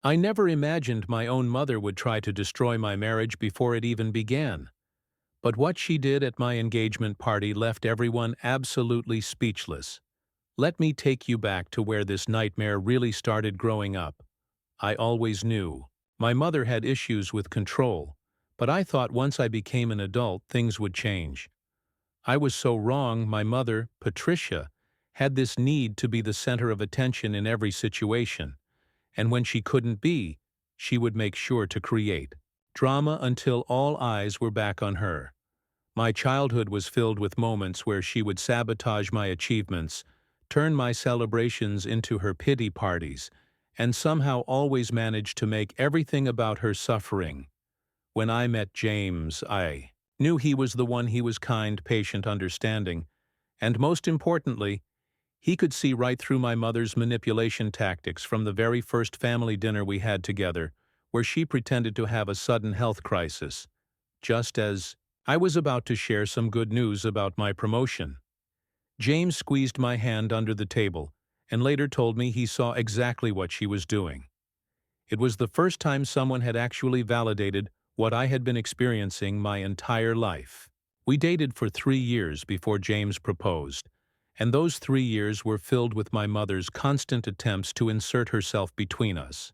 I never imagined my own mother would try to destroy my marriage before it even began. But what she did at my engagement party left everyone absolutely speechless. Let me take you back to where this nightmare really started growing up. I always knew. My mother had issues with control, but I thought once I became an adult, things would change. I was so wrong. My mother, Patricia, had this need to be the center of attention in every situation, and when she couldn't be, she would make sure to create drama until all eyes were back on her. My childhood was filled with moments where she would sabotage my achievements, turn my celebrations into her pity parties, and somehow always manage to make everything about her suffering. When I met James, I knew he was the one. He was kind, patient, understanding, and most importantly, he could see right through my mother's manipulation tactics from the very first family dinner we had together, where she pretended to have a sudden health crisis, just as I was about to share some good news about my promotion. James squeezed my hand under the table and later told me he saw exactly what she was doing. It was the first time someone had actually validated what I had been experiencing my entire life. We dated for 3 years before James proposed, and those 3 years were filled with my mother's constant attempts to insert herself between us.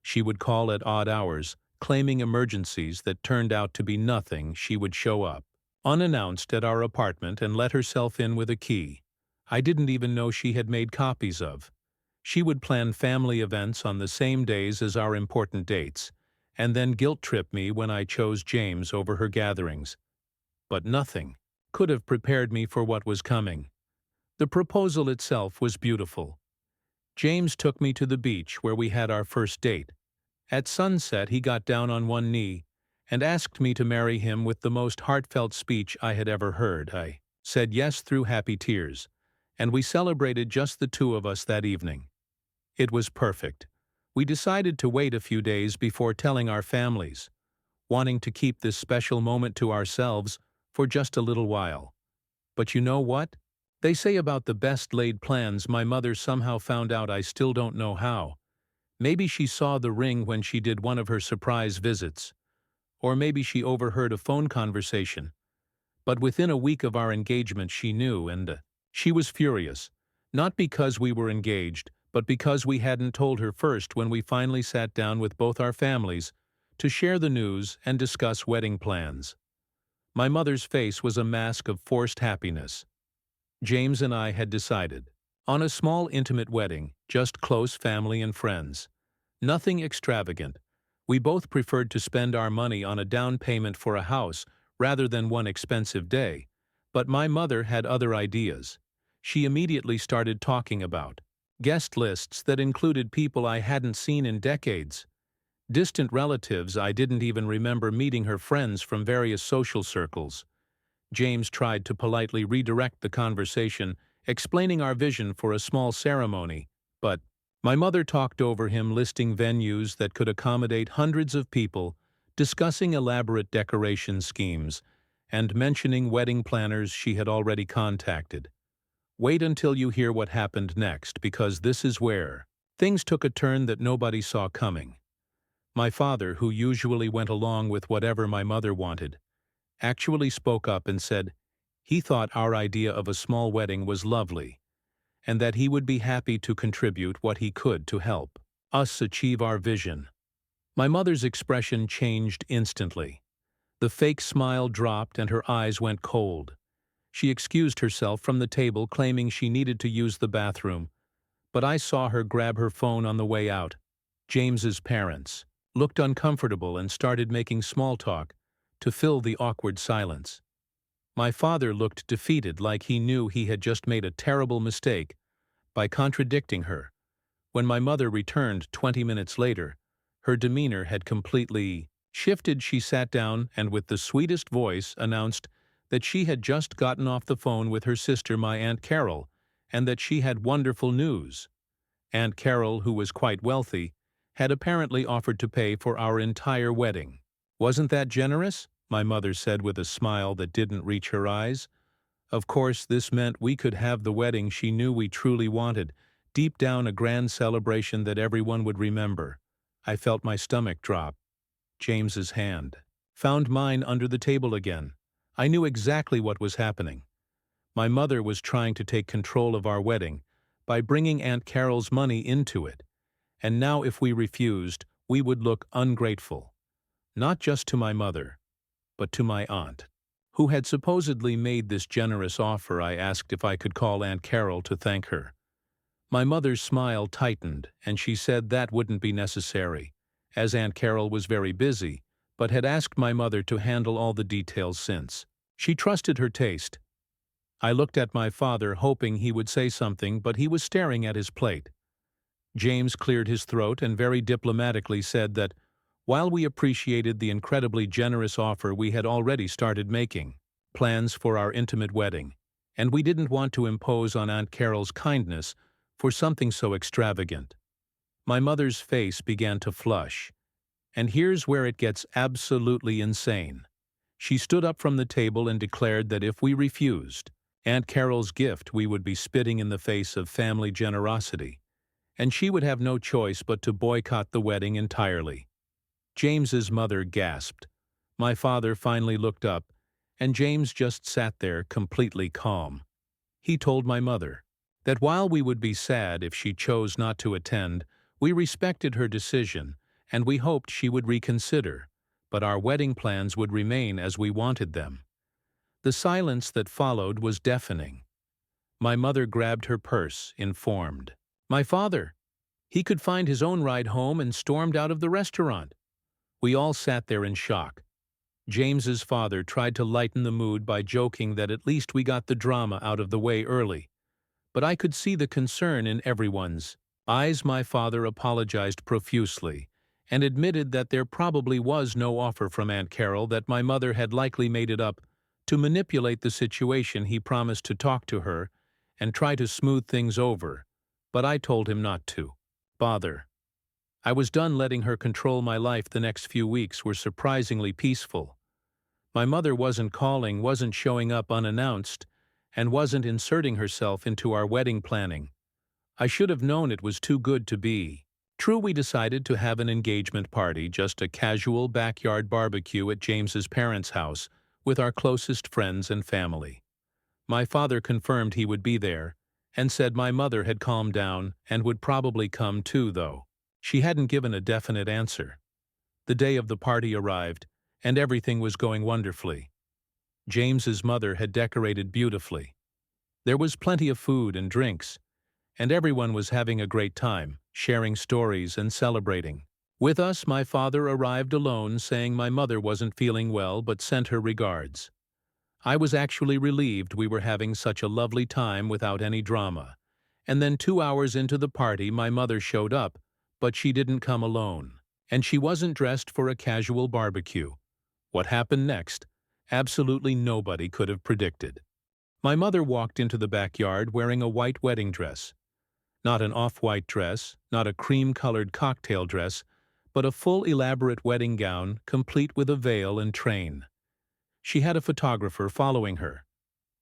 She would call at odd hours, claiming emergencies that turned out to be nothing. She would show up unannounced at our apartment and let herself in with a key I didn't even know she had made copies of. She would plan family events on the same days as our important dates, and then guilt-trip me when I chose James over her gatherings. But nothing could have prepared me for what was coming. The proposal itself was beautiful. James took me to the beach where we had our first date. At sunset, he got down on one knee and asked me to marry him with the most heartfelt speech I had ever heard. I said yes through happy tears, and we celebrated just the two of us that evening. It was perfect. We decided to wait a few days before telling our families, wanting to keep this special moment to ourselves for just a little while. But you know what? They say about the best laid plans. My mother somehow found out. I still don't know how. Maybe she saw the ring when she did one of her surprise visits. Or maybe she overheard a phone conversation. But within a week of our engagement she knew, and she was furious. Not because we were engaged, but because we hadn't told her first when we finally sat down with both our families to share the news and discuss wedding plans. My mother's face was a mask of forced happiness. James and I had decided on a small intimate wedding, just close family and friends. Nothing extravagant. We both preferred to spend our money on a down payment for a house rather than one expensive day, but my mother had other ideas. She immediately started talking about guest lists that included people I hadn't seen in decades, distant relatives I didn't even remember meeting, her friends from various social circles. James tried to politely redirect the conversation, explaining our vision for a small ceremony, but my mother talked over him, listing venues that could accommodate hundreds of people, discussing elaborate decoration schemes, and mentioning wedding planners she had already contacted. Wait until you hear what happened next, because this is where things took a turn that nobody saw coming. My father, who usually went along with whatever my mother wanted, actually spoke up and said he thought our idea of a small wedding was lovely, and that he would be happy to contribute what he could to help us achieve our vision. My mother's expression changed instantly. The fake smile dropped and her eyes went cold. She excused herself from the table, claiming she needed to use the bathroom, but I saw her grab her phone on the way out. James's parents looked uncomfortable and started making small talk to fill the awkward silence. My father looked defeated, like he knew he had just made a terrible mistake by contradicting her. When my mother returned 20 minutes later, her demeanor had completely shifted. She sat down and with the sweetest voice announced that she had just gotten off the phone with her sister, my Aunt Carol, and that she had wonderful news. Aunt Carol, who was quite wealthy, had apparently offered to pay for our entire wedding. Wasn't that generous? My mother said with a smile that didn't reach her eyes. Of course, this meant we could have the wedding she knew we truly wanted, deep down a grand celebration that everyone would remember. I felt my stomach drop. James's hand found mine under the table again. I knew exactly what was happening. My mother was trying to take control of our wedding by bringing Aunt Carol's money into it, and now if we refused, we would look ungrateful. Not just to my mother, but to my aunt, who had supposedly made this generous offer. I asked if I could call Aunt Carol to thank her. My mother's smile tightened, and she said that wouldn't be necessary, as Aunt Carol was very busy, but had asked my mother to handle all the details since she trusted her taste. I looked at my father, hoping he would say something, but he was staring at his plate. James cleared his throat and very diplomatically said that, while we appreciated the incredibly generous offer, we had already started making plans for our intimate wedding, and we didn't want to impose on Aunt Carol's kindness for something so extravagant. My mother's face began to flush, and here's where it gets absolutely insane. She stood up from the table and declared that if we refused Aunt Carol's gift, we would be spitting in the face of family generosity, and she would have no choice but to boycott the wedding entirely. James's mother gasped. My father finally looked up, and James just sat there completely calm. He told my mother that while we would be sad if she chose not to attend, we respected her decision, and we hoped she would reconsider, but our wedding plans would remain as we wanted them. The silence that followed was deafening. My mother grabbed her purse, informed my father he could find his own ride home, and stormed out of the restaurant. We all sat there in shock. James's father tried to lighten the mood by joking that at least we got the drama out of the way early, but I could see the concern in everyone's eyes. My father apologized profusely and admitted that there probably was no offer from Aunt Carol, that my mother had likely made it up to manipulate the situation. He promised to talk to her and try to smooth things over, but I told him not to bother. I was done letting her control my life. The next few weeks were surprisingly peaceful. My mother wasn't calling, wasn't showing up unannounced, and wasn't inserting herself into our wedding planning. I should have known it was too good to be true. We decided to have an engagement party, just a casual backyard barbecue at James's parents' house with our closest friends and family. My father confirmed he would be there and said my mother had calmed down and would probably come too, though she hadn't given a definite answer. The day of the party arrived, and everything was going wonderfully. James's mother had decorated beautifully. There was plenty of food and drinks, and everyone was having a great time, sharing stories and celebrating with us. My father arrived alone, saying my mother wasn't feeling well but sent her regards. I was actually relieved we were having such a lovely time without any drama. And then 2 hours into the party, my mother showed up, but she didn't come alone, and she wasn't dressed for a casual barbecue. What happened next? Absolutely nobody could have predicted. My mother walked into the backyard wearing a white wedding dress. Not an off-white dress, not a cream-colored cocktail dress, but a full elaborate wedding gown, complete with a veil and train. She had a photographer following her,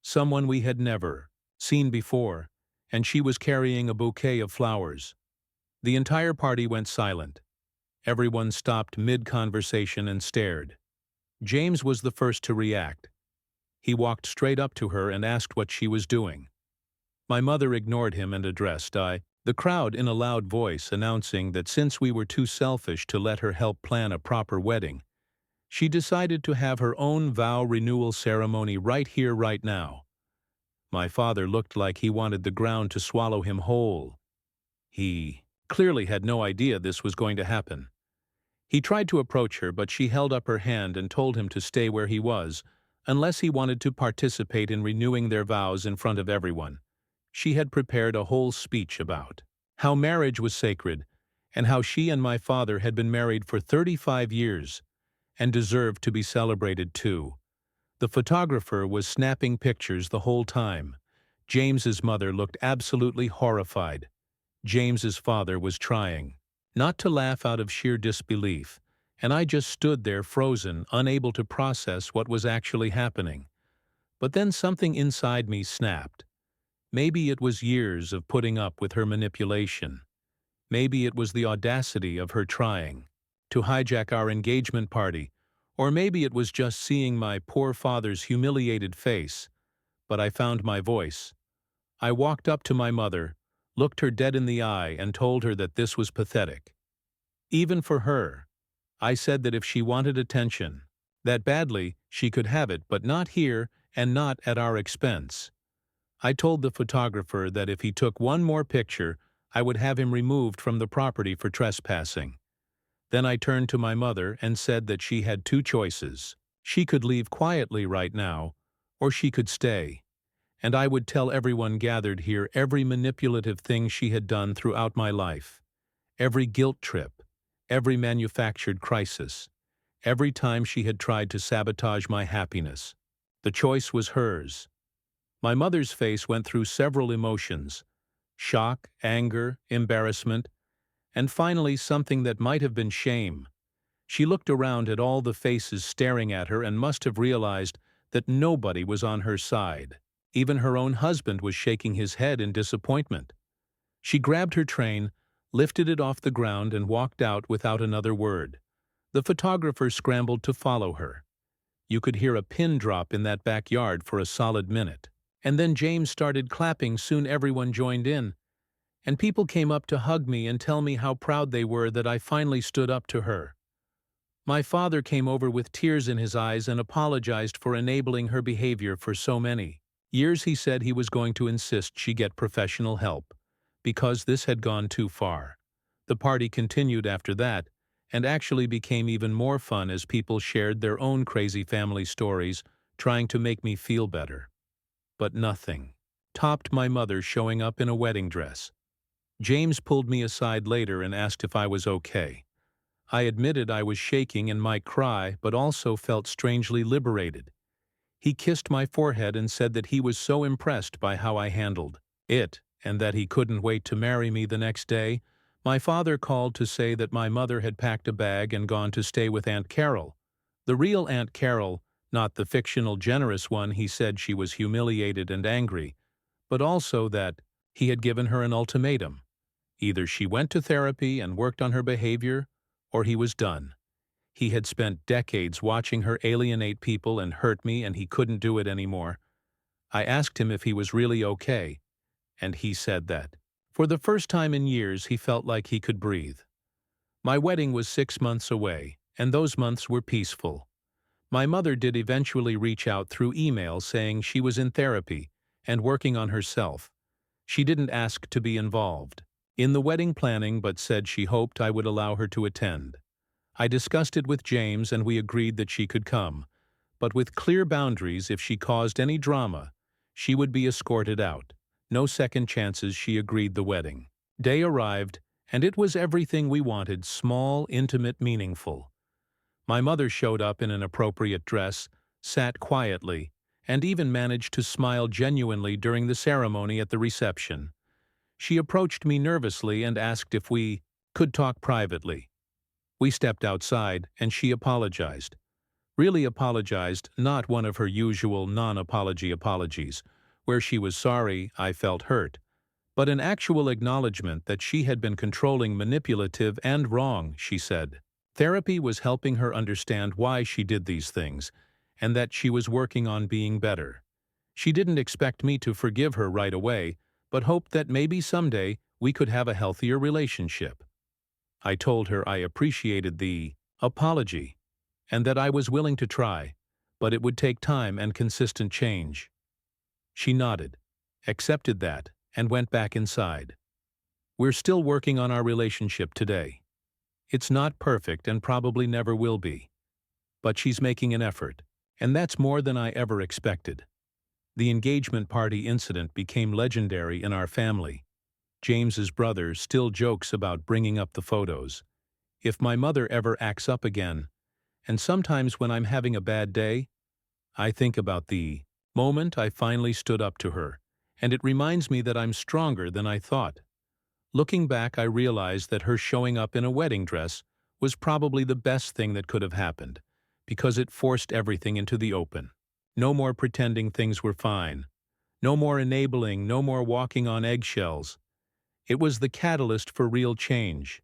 someone we had never seen before, and she was carrying a bouquet of flowers. The entire party went silent. Everyone stopped mid-conversation and stared. James was the first to react. He walked straight up to her and asked what she was doing. My mother ignored him and addressed the crowd in a loud voice, announcing that since we were too selfish to let her help plan a proper wedding, she decided to have her own vow renewal ceremony right here, right now. My father looked like he wanted the ground to swallow him whole. He clearly had no idea this was going to happen. He tried to approach her, but she held up her hand and told him to stay where he was, unless he wanted to participate in renewing their vows in front of everyone. She had prepared a whole speech about how marriage was sacred and how she and my father had been married for 35 years and deserved to be celebrated too. The photographer was snapping pictures the whole time. James's mother looked absolutely horrified. James's father was trying not to laugh out of sheer disbelief, and I just stood there frozen, unable to process what was actually happening. But then something inside me snapped. Maybe it was years of putting up with her manipulation. Maybe it was the audacity of her trying to hijack our engagement party, or maybe it was just seeing my poor father's humiliated face. But I found my voice. I walked up to my mother, looked her dead in the eye, and told her that this was pathetic. Even for her. I said that if she wanted attention, that badly she could have it, but not here and not at our expense. I told the photographer that if he took one more picture, I would have him removed from the property for trespassing. Then I turned to my mother and said that she had two choices. She could leave quietly right now, or she could stay. And I would tell everyone gathered here every manipulative thing she had done throughout my life. Every guilt trip, every manufactured crisis, every time she had tried to sabotage my happiness. The choice was hers. My mother's face went through several emotions: shock, anger, embarrassment, and finally something that might have been shame. She looked around at all the faces staring at her and must have realized that nobody was on her side. Even her own husband was shaking his head in disappointment. She grabbed her train, lifted it off the ground, and walked out without another word. The photographer scrambled to follow her. You could hear a pin drop in that backyard for a solid minute. And then James started clapping. Soon everyone joined in, and people came up to hug me and tell me how proud they were that I finally stood up to her. My father came over with tears in his eyes and apologized for enabling her behavior for so many years. He said he was going to insist she get professional help, because this had gone too far. The party continued after that, and actually became even more fun as people shared their own crazy family stories, trying to make me feel better. But nothing topped my mother showing up in a wedding dress. James pulled me aside later and asked if I was okay. I admitted I was shaking and might cry, but also felt strangely liberated. He kissed my forehead and said that he was so impressed by how I handled it, and that he couldn't wait to marry me the next day. My father called to say that my mother had packed a bag and gone to stay with Aunt Carol. The real Aunt Carol, not the fictional generous one. He said she was humiliated and angry, but also that he had given her an ultimatum. Either she went to therapy and worked on her behavior, or he was done. He had spent decades watching her alienate people and hurt me, and he couldn't do it anymore. I asked him if he was really okay, and he said that, for the first time in years, he felt like he could breathe. My wedding was 6 months away, and those months were peaceful. My mother did eventually reach out through email saying she was in therapy and working on herself. She didn't ask to be involved in the wedding planning, but said she hoped I would allow her to attend. I discussed it with James and we agreed that she could come, but with clear boundaries. If she caused any drama, she would be escorted out. No second chances. She agreed. The wedding day arrived, and it was everything we wanted: small, intimate, meaningful. My mother showed up in an appropriate dress, sat quietly, and even managed to smile genuinely during the ceremony. At the reception, she approached me nervously and asked if we could talk privately. We stepped outside, and she apologized. Really apologized, not one of her usual non-apology apologies, where she was sorry I felt hurt, but an actual acknowledgement that she had been controlling, manipulative, and wrong. She said therapy was helping her understand why she did these things, and that she was working on being better. She didn't expect me to forgive her right away, but hoped that maybe someday we could have a healthier relationship. I told her I appreciated the apology, and that I was willing to try, but it would take time and consistent change. She nodded, accepted that, and went back inside. We're still working on our relationship today. It's not perfect and probably never will be, but she's making an effort, and that's more than I ever expected. The engagement party incident became legendary in our family. James's brother still jokes about bringing up the photos. If my mother ever acts up again, and sometimes when I'm having a bad day, I think about the moment I finally stood up to her, and it reminds me that I'm stronger than I thought. Looking back, I realized that her showing up in a wedding dress was probably the best thing that could have happened, because it forced everything into the open. No more pretending things were fine. No more enabling, no more walking on eggshells. It was the catalyst for real change.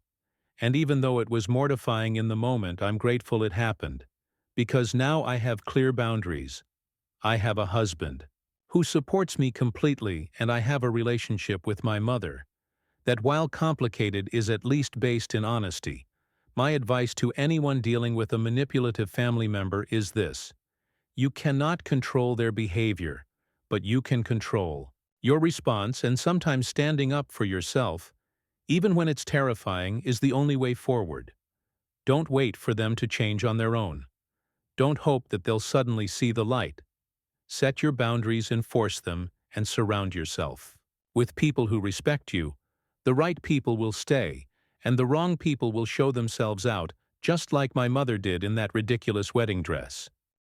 And even though it was mortifying in the moment, I'm grateful it happened. Because now I have clear boundaries. I have a husband who supports me completely, and I have a relationship with my mother that, while complicated, is at least based in honesty. My advice to anyone dealing with a manipulative family member is this: you cannot control their behavior, but you can control your response, and sometimes standing up for yourself, even when it's terrifying, is the only way forward. Don't wait for them to change on their own. Don't hope that they'll suddenly see the light. Set your boundaries, enforce them, and surround yourself with people who respect you. The right people will stay, and the wrong people will show themselves out, just like my mother did in that ridiculous wedding dress.